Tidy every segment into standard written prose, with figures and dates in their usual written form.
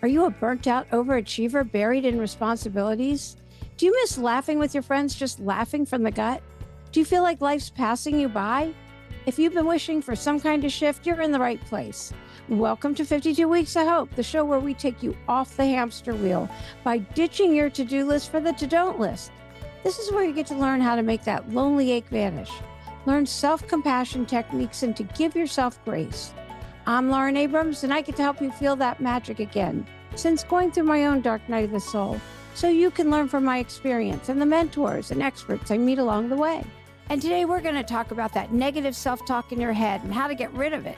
Are you a burnt out overachiever buried in responsibilities? Do you miss laughing with your friends, just laughing from the gut? Do you feel like life's passing you by? If you've been wishing for some kind of shift, you're in the right place. Welcome to 52 Weeks of Hope, the show where we take you off the hamster wheel by ditching your to-do list for the to-don't list. This is where you get to learn how to make that lonely ache vanish, learn self-compassion techniques, and to give yourself grace. I'm Lauren Abrams, and I get to help you feel that magic again, since going through my own dark night of the soul, so you can learn from my experience and the mentors and experts I meet along the way. And today we're going to talk about that negative self-talk in your head and how to get rid of it.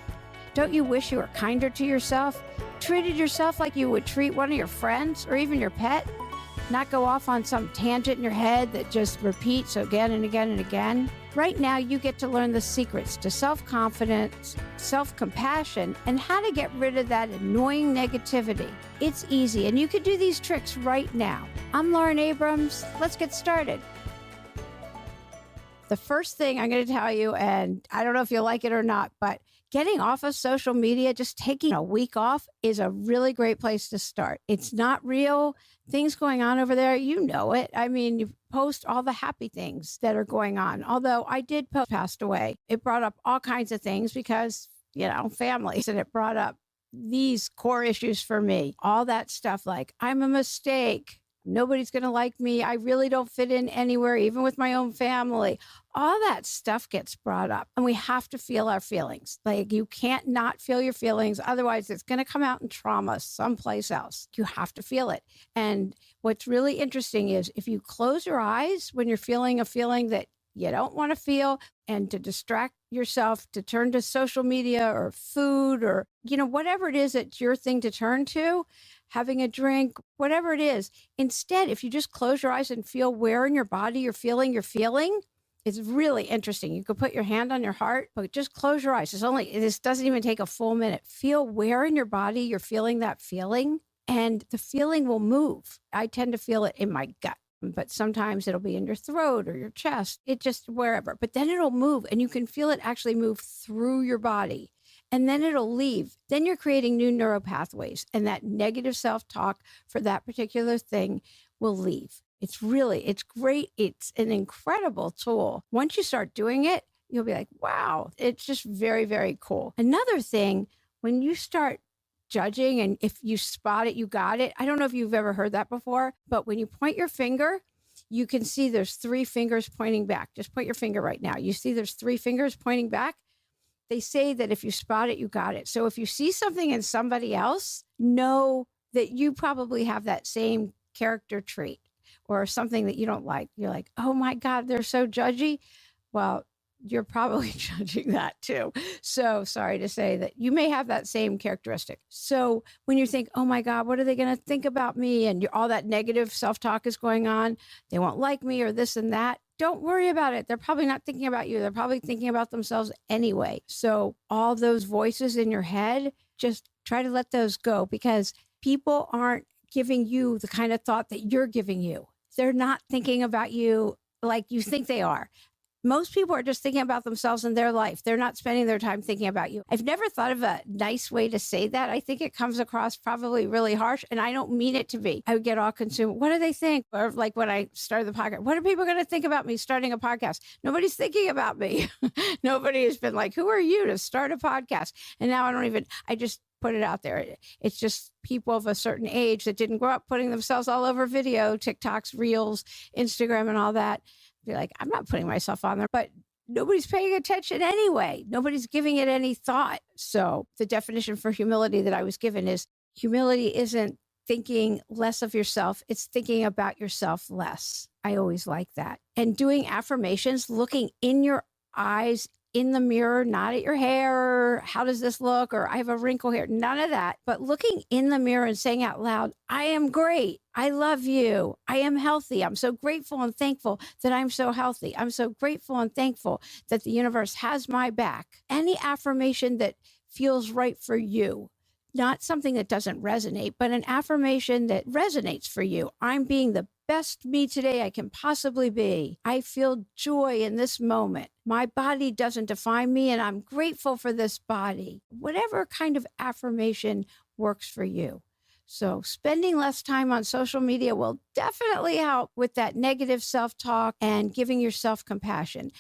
Don't you wish you were kinder to yourself? Treated yourself like you would treat one of your friends or even your pet? Not go off on some tangent in your head that just repeats again and again and again? Right now, you get to learn the secrets to self-confidence, self-compassion, and how to get rid of that annoying negativity. It's easy, and you can do these tricks right now. I'm Lauren Abrams. Let's get started. The first thing I'm going to tell you, and I don't know if you'll like it or not, but getting off of social media, just taking a week off, is a really great place to start. It's not real things going on over there. You know it. I mean, you post all the happy things that are going on. Although I did post passed away. It brought up all kinds of things because, families, and it brought up these core issues for me. All that stuff like, I'm a mistake. Nobody's going to like me. I really don't fit in anywhere, even with my own family. All that stuff gets brought up, and we have to feel our feelings. Like, you can't not feel your feelings. Otherwise, it's going to come out in trauma someplace else. You have to feel it. And what's really interesting is if you close your eyes when you're feeling a feeling that you don't want to feel, and to distract yourself, to turn to social media or food or, whatever it is that's your thing to turn to, having a drink, whatever it is. Instead, if you just close your eyes and feel where in your body you're feeling your feeling, it's really interesting. You could put your hand on your heart, but just close your eyes. This doesn't even take a full minute. Feel where in your body you're feeling that feeling, and the feeling will move. I tend to feel it in my gut, but sometimes it'll be in your throat or your chest. It just wherever, but then it'll move, and you can feel it actually move through your body. And then it'll leave. Then you're creating new neural pathways, and that negative self-talk for that particular thing will leave. It's great. It's an incredible tool. Once you start doing it, you'll be like, wow, it's just very, very cool. Another thing, when you start judging, and if you spot it, you got it. I don't know if you've ever heard that before, but when you point your finger, you can see there's 3 fingers pointing back. Just point your finger right now. You see there's 3 fingers pointing back. They say that if you spot it, you got it. So if you see something in somebody else, know that you probably have that same character trait or something that you don't like. You're like, oh my God, they're so judgy. Well, you're probably judging that too. So sorry to say that you may have that same characteristic. So when you think, oh my God, what are they going to think about me? And all that negative self-talk is going on. They won't like me or this and that. Don't worry about it. They're probably not thinking about you. They're probably thinking about themselves anyway. So all those voices in your head, just try to let those go, because people aren't giving you the kind of thought that you're giving you. They're not thinking about you like you think they are. Most people are just thinking about themselves and their life. They're not spending their time thinking about you. I've never thought of a nice way to say that. I think it comes across probably really harsh, and I don't mean it to be. I would get all consumed. What do they think? Or like when I started the podcast, what are people going to think about me starting a podcast? Nobody's thinking about me. Nobody has been like, who are you to start a podcast? And now I just put it out there. It's just people of a certain age that didn't grow up putting themselves all over video, TikToks, Reels, Instagram, and all that. Be like, I'm not putting myself on there, but nobody's paying attention anyway. Nobody's giving it any thought. So the definition for humility that I was given is humility isn't thinking less of yourself. It's thinking about yourself less. I always like that. And doing affirmations, looking in your eyes in the mirror, not at your hair, or how does this look, or I have a wrinkle here, none of that, but looking in the mirror and saying out loud, I am great. I love you. I am healthy. I'm so grateful and thankful that I'm so healthy. I'm so grateful and thankful that the universe has my back. Any affirmation that feels right for you, not something that doesn't resonate, but an affirmation that resonates for you. I'm being the best me today I can possibly be. I feel joy in this moment. My body doesn't define me, and I'm grateful for this body. Whatever kind of affirmation works for you. So spending less time on social media will definitely help with that negative self-talk and giving yourself compassion.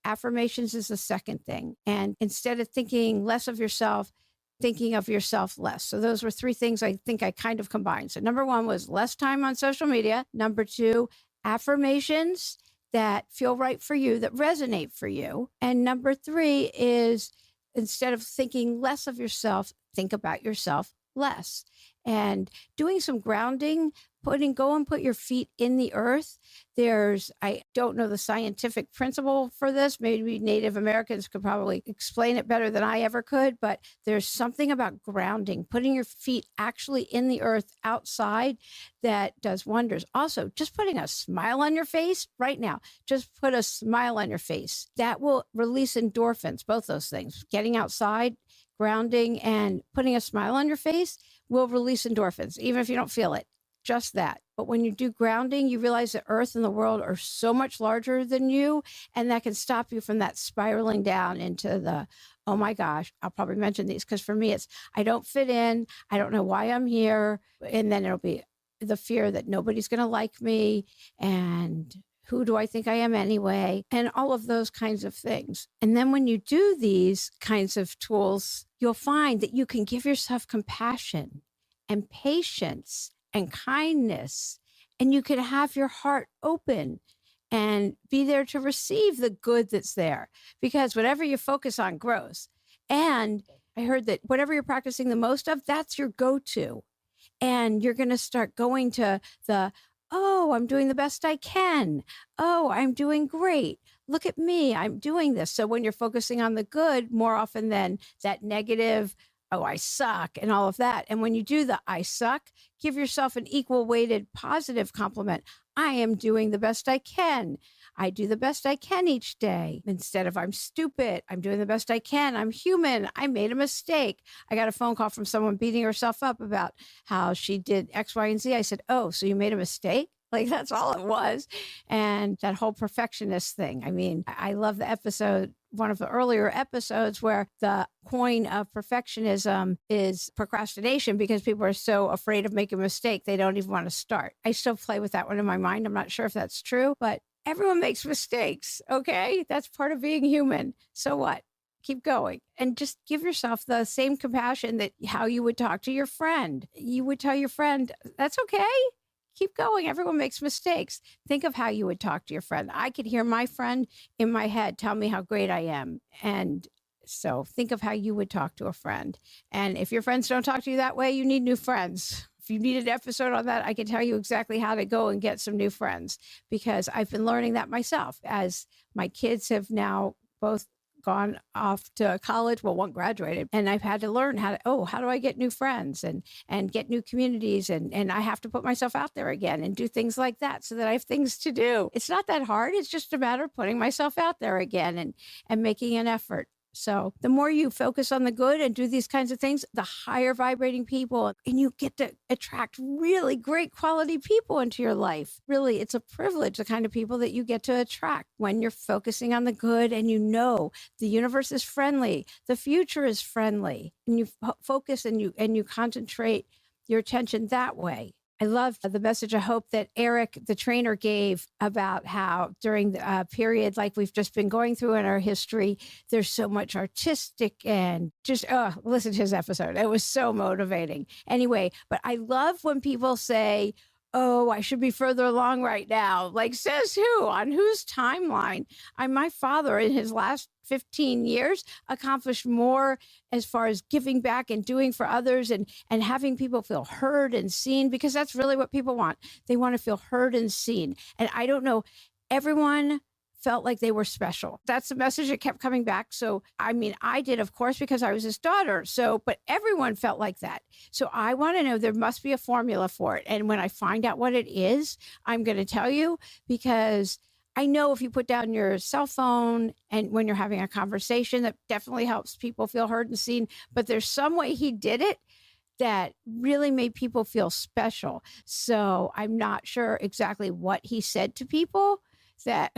Affirmations is the second thing. And instead of thinking less of yourself, thinking of yourself less. So those were three things I think I kind of combined. So number one was less time on social media. Number two, affirmations that feel right for you, that resonate for you. And number three is instead of thinking less of yourself, think about yourself less. And doing some grounding, go and put your feet in the earth. I don't know the scientific principle for this. Maybe Native Americans could probably explain it better than I ever could, but there's something about grounding, putting your feet actually in the earth outside that does wonders. Also, just putting a smile on your face right now, just put a smile on your face. That will release endorphins, both those things. Getting outside, grounding, and putting a smile on your face will release endorphins, even if you don't feel it. Just that. But when you do grounding, you realize the earth and the world are so much larger than you, and that can stop you from that spiraling down into the, oh my gosh, I'll probably mention these because for me, it's, I don't fit in. I don't know why I'm here. And then it'll be the fear that nobody's going to like me. And who do I think I am anyway? And all of those kinds of things. And then when you do these kinds of tools, you'll find that you can give yourself compassion and patience and kindness, and you can have your heart open and be there to receive the good that's there, because whatever you focus on grows. And I heard that whatever you're practicing the most of, that's your go-to. And you're going to start going to the, oh, I'm doing the best I can. Oh, I'm doing great. Look at me. I'm doing this. So when you're focusing on the good more often than that negative, oh, I suck and all of that. And when you do the I suck, give yourself an equal weighted positive compliment. I am doing the best I can. I do the best I can each day. Instead of I'm stupid, I'm doing the best I can. I'm human. I made a mistake. I got a phone call from someone beating herself up about how she did X, Y, and Z. I said, oh, so you made a mistake? Like, that's all it was. And that whole perfectionist thing. I mean, I love the episode, one of the earlier episodes where the coin of perfectionism is procrastination, because people are so afraid of making a mistake, they don't even want to start. I still play with that one in my mind. I'm not sure if that's true, but everyone makes mistakes. Okay. That's part of being human. So what? Keep going and just give yourself the same compassion that how you would talk to your friend. You would tell your friend, that's okay. Keep going. Everyone makes mistakes. Think of how you would talk to your friend. I could hear my friend in my head tell me how great I am. And so think of how you would talk to a friend. And if your friends don't talk to you that way, you need new friends. If you need an episode on that, I can tell you exactly how to go and get some new friends, because I've been learning that myself as my kids have now both gone off to college. Well, one graduated, and I've had to learn how do I get new friends and get new communities, and I have to put myself out there again and do things like that so that I have things to do. It's not that hard. It's just a matter of putting myself out there again and making an effort. So the more you focus on the good and do these kinds of things, the higher vibrating people, and you get to attract really great quality people into your life. Really, it's a privilege, the kind of people that you get to attract when you're focusing on the good and you know the universe is friendly, the future is friendly, and you focus and you concentrate your attention that way. I love the message of hope that Eric, the trainer, gave about how during the period like we've just been going through in our history, there's so much artistic and just, listen to his episode. It was so motivating. Anyway, but I love when people say, oh, I should be further along right now. Like, says who? On whose timeline? My father, in his last 15 years, accomplished more as far as giving back and doing for others and having people feel heard and seen, because that's really what people want. They want to feel heard and seen. And I don't know, everyone felt like they were special. That's the message that kept coming back. So, I mean, I did, of course, because I was his daughter. So, but everyone felt like that. So I want to know, there must be a formula for it. And when I find out what it is, I'm going to tell you, because I know if you put down your cell phone and when you're having a conversation, that definitely helps people feel heard and seen. But there's some way he did it that really made people feel special. So I'm not sure exactly what he said to people that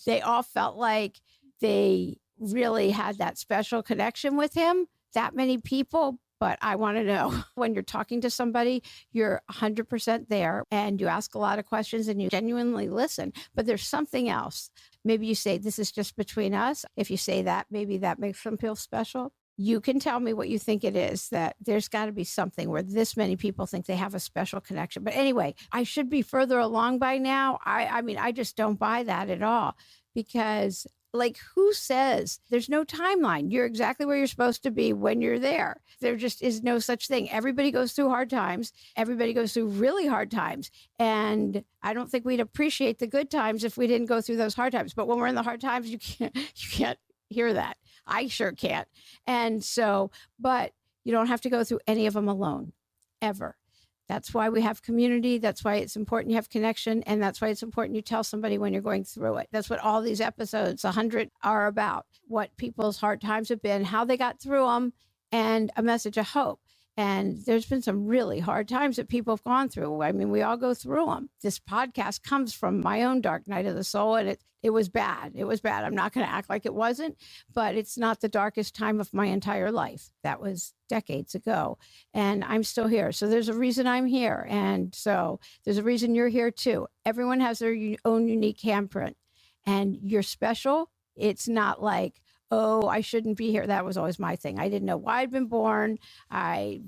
they all felt like they really had that special connection with him, that many people. but I want to know when you're talking to somebody, you're 100% there and you ask a lot of questions and you genuinely listen, but there's something else. Maybe you say, this is just between us. If you say that, maybe that makes them feel special. You can tell me what you think it is, that there's got to be something where this many people think they have a special connection. But anyway, I should be further along by now. I mean, I just don't buy that at all, because like, who says there's no timeline? You're exactly where you're supposed to be when you're there. There just is no such thing. Everybody goes through hard times. Everybody goes through really hard times. And I don't think we'd appreciate the good times if we didn't go through those hard times. But when we're in the hard times, you can't hear that. I sure can't. And so, but you don't have to go through any of them alone, ever. That's why we have community. That's why it's important you have connection. And that's why it's important you tell somebody when you're going through it. That's what all these episodes, 100, are about. What people's hard times have been, how they got through them, and a message of hope. And there's been some really hard times that people have gone through. I mean, we all go through them. This podcast comes from my own dark night of the soul, and it was bad. It was bad. I'm not going to act like it wasn't, but it's not the darkest time of my entire life. That was decades ago, and I'm still here. So there's a reason I'm here. And so there's a reason you're here too. Everyone has their own unique handprint, and you're special. It's not like, oh, I shouldn't be here. That was always my thing. I didn't know why I'd been born. I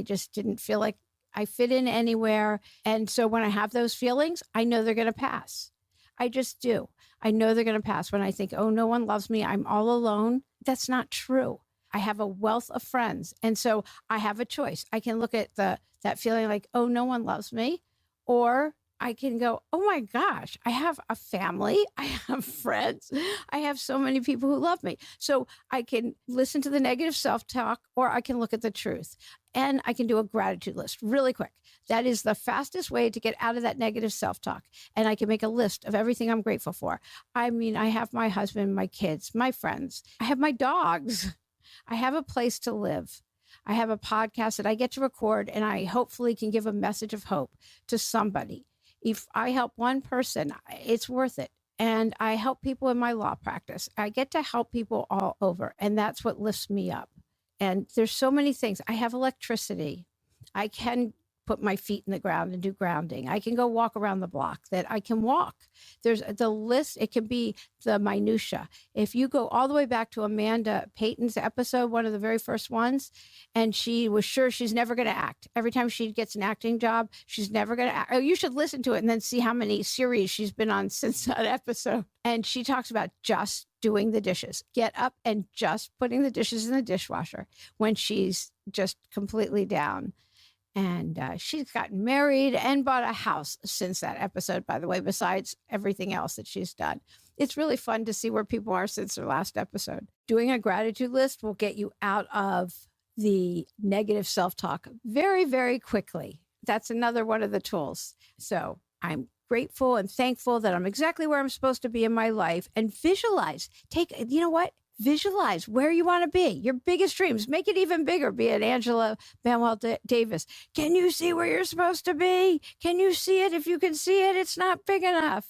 just didn't feel like I fit in anywhere. And so when I have those feelings, I know they're going to pass. I just do. I know they're going to pass. When I think, oh, no one loves me, I'm all alone. That's not true. I have a wealth of friends. And so I have a choice. I can look at that feeling like, oh, no one loves me. Or I can go, oh my gosh, I have a family. I have friends. I have so many people who love me. So I can listen to the negative self-talk, or I can look at the truth. And I can do a gratitude list really quick. That is the fastest way to get out of that negative self-talk. And I can make a list of everything I'm grateful for. I mean, I have my husband, my kids, my friends. I have my dogs. I have a place to live. I have a podcast that I get to record, and I hopefully can give a message of hope to somebody. If I help one person, it's worth it. And I help people in my law practice. I get to help people all over. And that's what lifts me up. And there's so many things. I have electricity. I can put my feet in the ground and do grounding. I can go walk around the block, that I can walk. There's the list. It can be the minutia. If you go all the way back to Amanda Payton's episode, one of the very first ones, and she was sure she's never going to act. Every time she gets an acting job, she's never going to act. Oh, you should listen to it and then see how many series she's been on since that episode. And she talks about just doing the dishes. Get up and just putting the dishes in the dishwasher when she's just completely down. And she's gotten married and bought a house since that episode, by the way, besides everything else that she's done. It's really fun to see where people are since their last episode. Doing a gratitude list will get you out of the negative self-talk very, very quickly. That's another one of the tools. So I'm grateful and thankful that I'm exactly where I'm supposed to be in my life, and visualize. You know what? Visualize where you want to be, your biggest dreams. Make it even bigger. Be it Angela Manuel Davis. Can you see where you're supposed to be? Can you see it? If you can see it, it's not big enough.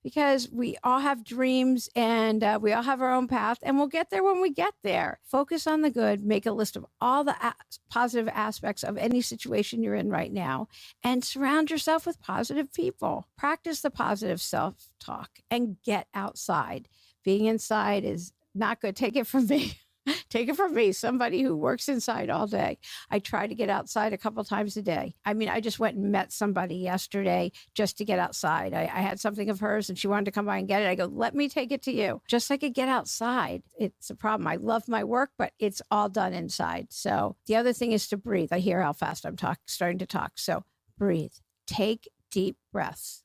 Because we all have dreams, and we all have our own path, and we'll get there when we get there. Focus on the good. Make a list of all the positive aspects of any situation you're in right now, and surround yourself with positive people. Practice the positive self-talk and get outside. Being inside is not good. Take it from me. Take it from me, somebody who works inside all day. I try to get outside a couple times a day. I mean, I just went and met somebody yesterday just to get outside. I had something of hers and she wanted to come by and get it. I go, let me take it to you. Just so I could get outside. It's a problem. I love my work, but it's all done inside. So the other thing is to breathe. I hear how fast I'm starting to talk. So breathe. Take deep breaths.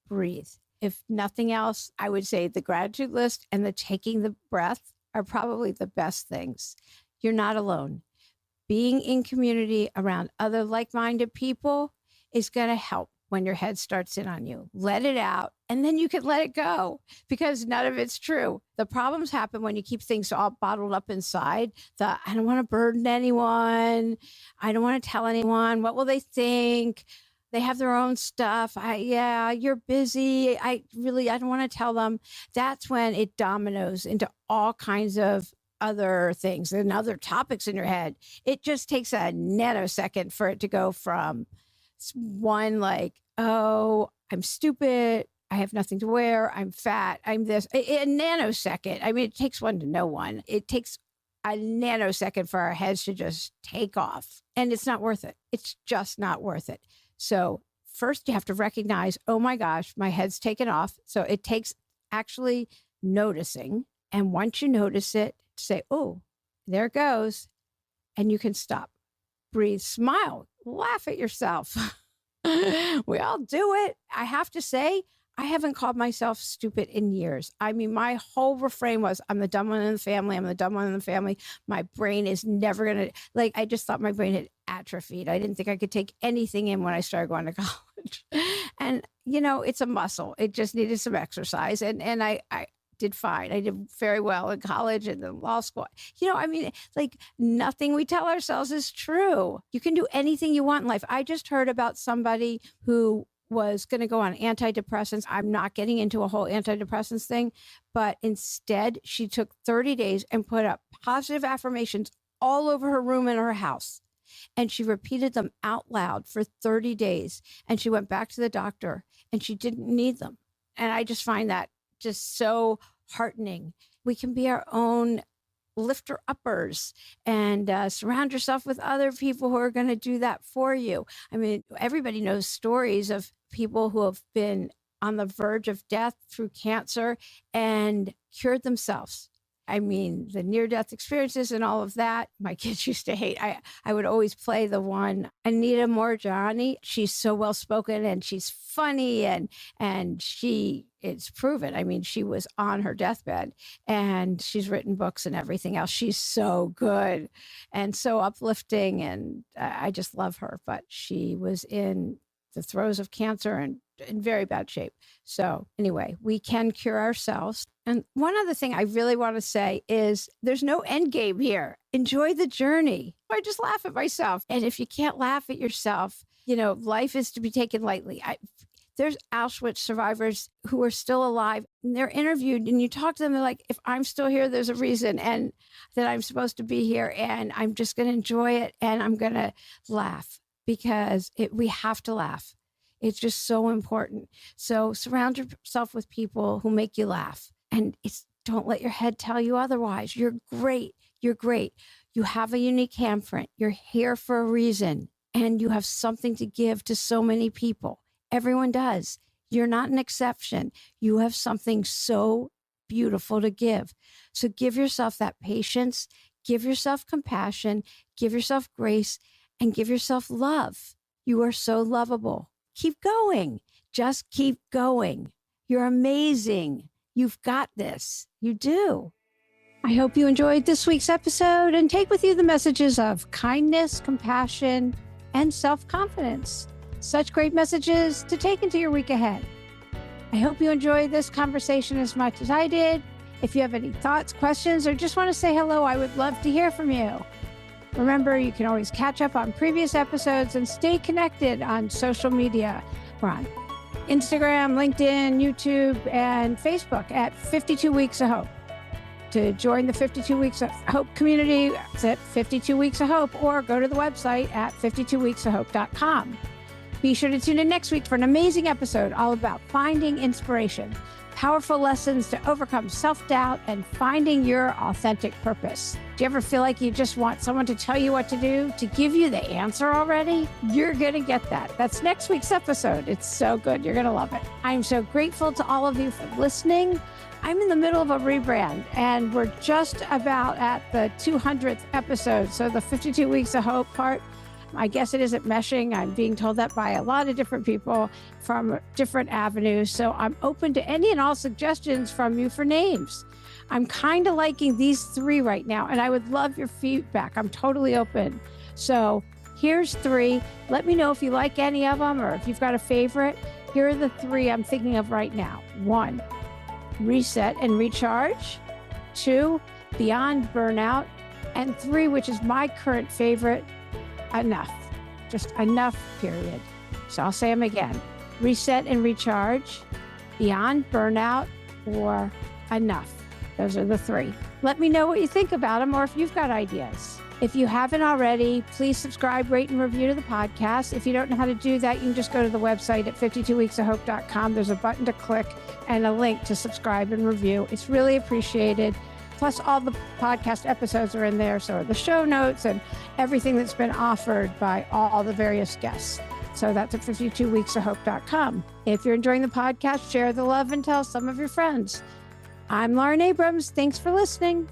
Breathe. If nothing else, I would say the gratitude list and the taking the breath are probably the best things. You're not alone. Being in community around other like-minded people is going to help when your head starts in on you. Let it out, and then you can let it go, because none of it's true. The problems happen when you keep things all bottled up inside. I don't want to burden anyone. I don't want to tell anyone. What will they think? They have their own stuff. You're busy. I don't want to tell them. That's when it dominoes into all kinds of other things and other topics in your head. It just takes a nanosecond for it to go from one like, oh, I'm stupid, I have nothing to wear, I'm fat, I'm this, a nanosecond. I mean, it takes one to know one. It takes a nanosecond for our heads to just take off. And it's not worth it. It's just not worth it. So first you have to recognize, oh my gosh, my head's taken off. So it takes actually noticing. And once you notice it, say, oh, there it goes. And you can stop, breathe, smile, laugh at yourself. We all do it. I have to say, I haven't called myself stupid in years. I mean, my whole refrain was, I'm the dumb one in the family. I'm the dumb one in the family. My brain is never going to, like, I just thought my brain had atrophied. I didn't think I could take anything in when I started going to college. And, you know, it's a muscle. It just needed some exercise. And I did fine. I did very well in college and the law school. You know, I mean, like nothing we tell ourselves is true. You can do anything you want in life. I just heard about somebody who was going to go on antidepressants. I'm not getting into a whole antidepressants thing, but instead she took 30 days and put up positive affirmations all over her room in her house. And she repeated them out loud for 30 days. And she went back to the doctor and she didn't need them. And I just find that just so heartening. We can be our own lifter uppers and surround yourself with other people who are going to do that for you. I mean, everybody knows stories of people who have been on the verge of death through cancer and cured themselves. I mean, the near-death experiences and all of that, my kids used to hate. I would always play the one, Anita Morjani. She's so well-spoken and she's funny and it's proven. I mean, she was on her deathbed and she's written books and everything else. She's so good and so uplifting and I just love her. But she was in the throes of cancer and in very bad shape. So anyway, we can cure ourselves. And one other thing I really want to say is there's no end game here. Enjoy the journey. I just laugh at myself. And if you can't laugh at yourself, you know, life is to be taken lightly. There's Auschwitz survivors who are still alive and they're interviewed and you talk to them, they're like, if I'm still here, there's a reason and that I'm supposed to be here and I'm just going to enjoy it and I'm going to laugh because we have to laugh. It's just so important. So surround yourself with people who make you laugh and don't let your head tell you otherwise. You're great. You're great. You have a unique handprint. You're here for a reason and you have something to give to so many people. Everyone does. You're not an exception. You have something so beautiful to give. So give yourself that patience, give yourself compassion, give yourself grace, and give yourself love. You are so lovable. Keep going. Just keep going. You're amazing. You've got this. You do. I hope you enjoyed this week's episode and take with you the messages of kindness, compassion, and self-confidence. Such great messages to take into your week ahead. I hope you enjoyed this conversation as much as I did. If you have any thoughts, questions, or just want to say hello, I would love to hear from you. Remember, you can always catch up on previous episodes and stay connected on social media. We're on Instagram, LinkedIn, YouTube, and Facebook at 52 Weeks of Hope. To join the 52 Weeks of Hope community, it's at 52 Weeks of Hope, or go to the website at 52weeksofhope.com. Be sure to tune in next week for an amazing episode all about finding inspiration, powerful lessons to overcome self-doubt, and finding your authentic purpose. Do you ever feel like you just want someone to tell you what to do, to give you the answer already? You're going to get that. That's next week's episode. It's so good. You're going to love it. I'm so grateful to all of you for listening. I'm in the middle of a rebrand, and we're just about at the 200th episode. So the 52 Weeks of Hope part, I guess it isn't meshing. I'm being told that by a lot of different people from different avenues. So I'm open to any and all suggestions from you for names. I'm kind of liking these 3 right now, and I would love your feedback. I'm totally open. So here's 3. Let me know if you like any of them or if you've got a favorite. Here are the 3 I'm thinking of right now. 1, reset and recharge. 2, beyond burnout. And 3, which is my current favorite, enough. Just enough, period. So I'll say them again. Reset and recharge, beyond burnout, or enough. Those are the 3. Let me know what you think about them or if you've got ideas. If you haven't already, please subscribe, rate, and review to the podcast. If you don't know how to do that, you can just go to the website at 52weeksofhope.com. There's a button to click and a link to subscribe and review. It's really appreciated. Plus, all the podcast episodes are in there. So are the show notes and everything that's been offered by all the various guests. So that's at 52weeksofhope.com. If you're enjoying the podcast, share the love and tell some of your friends. I'm Lauren Abrams. Thanks for listening.